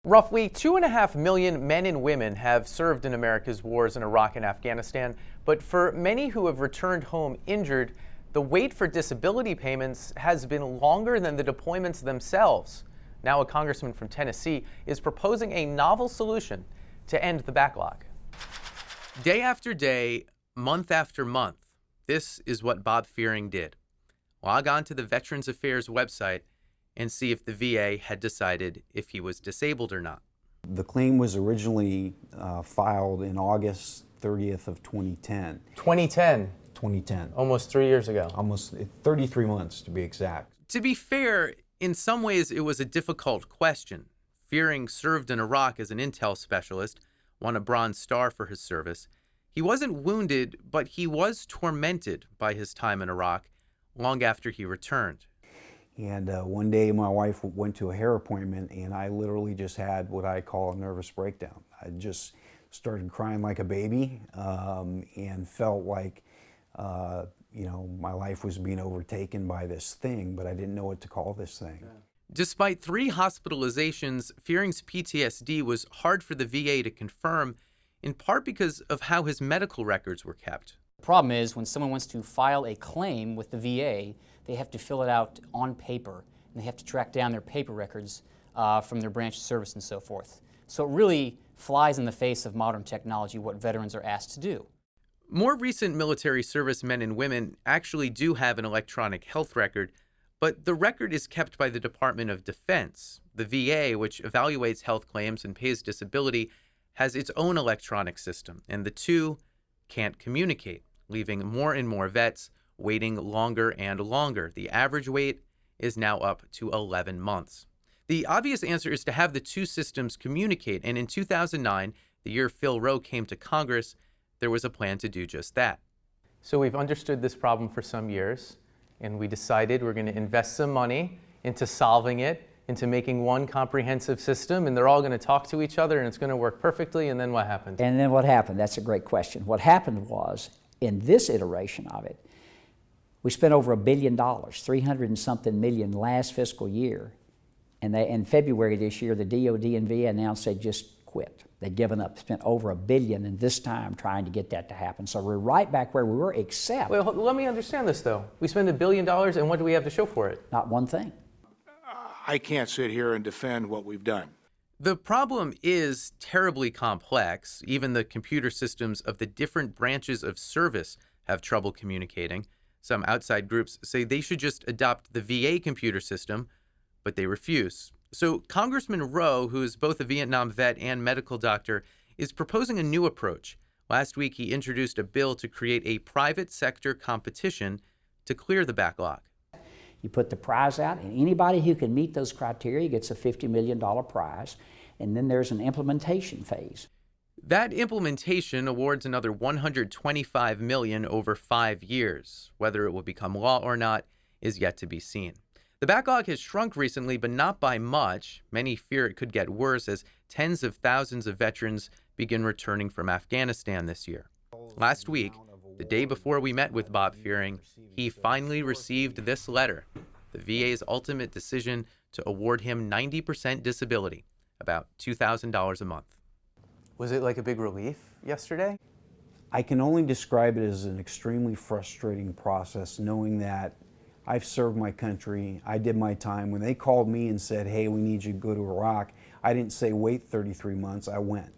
Roughly 2.5 million men and women have served in America's wars in Iraq and Afghanistan, but for many who have returned home injured, the wait for disability payments has been longer than the deployments themselves. Now a congressman from Tennessee is proposing a novel solution to end the backlog. Day after day, month after month, this is what Bob Fearing did. Log on to the Veterans Affairs website and see if the VA had decided if he was disabled or not. The claim was originally filed in August 30th of 2010. 2010? 2010. Almost 3 years ago. Almost 33 months to be exact. To be fair, in some ways it was a difficult question. Fearing served in Iraq as an intel specialist, won a Bronze Star for his service. He wasn't wounded, but he was tormented by his time in Iraq long after he returned. And one day my wife went to a hair appointment and I literally just had what I call a nervous breakdown. I just started crying like a baby and felt like my life was being overtaken by this thing, but I didn't know what to call this thing. Yeah. Despite 3 hospitalizations, Fearing's PTSD was hard for the VA to confirm, in part because of how his medical records were kept. The problem is when someone wants to file a claim with the VA, they have to fill it out on paper, and they have to track down their paper records from their branch of service and so forth. So it really flies in the face of modern technology what veterans are asked to do. More recent military service men and women actually do have an electronic health record, but the record is kept by the Department of Defense. The VA, which evaluates health claims and pays disability, has its own electronic system, and the two can't communicate, leaving more and more vets waiting longer and longer. The average wait is now up to 11 months. The obvious answer is to have the two systems communicate, and in 2009, the year Phil Rowe came to Congress, there was a plan to do just that. So we've understood this problem for some years, and we decided we're going to invest some money into solving it, into making one comprehensive system, and they're all going to talk to each other, and it's going to work perfectly, and then what happened? And then what happened? That's a great question. What happened was, in this iteration of it, we spent over $1 billion, 300 and something million last fiscal year, and in February this year, the DOD and VA announced they just quit. They'd given up, spent over $1 billion in this time trying to get that to happen. So we're right back where we were, except... Well, let me understand this, though. We spend $1 billion, and what do we have to show for it? Not one thing. I can't sit here and defend what we've done. The problem is terribly complex. Even the computer systems of the different branches of service have trouble communicating. Some outside groups say they should just adopt the VA computer system, but they refuse. So Congressman Rowe, who is both a Vietnam vet and medical doctor, is proposing a new approach. Last week, he introduced a bill to create a private sector competition to clear the backlog. You put the prize out, and anybody who can meet those criteria gets a $50 million prize, and then there's an implementation phase. That implementation awards another $125 million over 5 years. Whether it will become law or not is yet to be seen. The backlog has shrunk recently, but not by much. Many fear it could get worse as tens of thousands of veterans begin returning from Afghanistan this year. Last week, the day before we met with Bob Fearing, he finally received this letter, the VA's ultimate decision to award him 90% disability, about $2,000 a month. Was it like a big relief yesterday? I can only describe it as an extremely frustrating process, knowing that I've served my country, I did my time. When they called me and said, hey, we need you to go to Iraq, I didn't say wait 33 months, I went.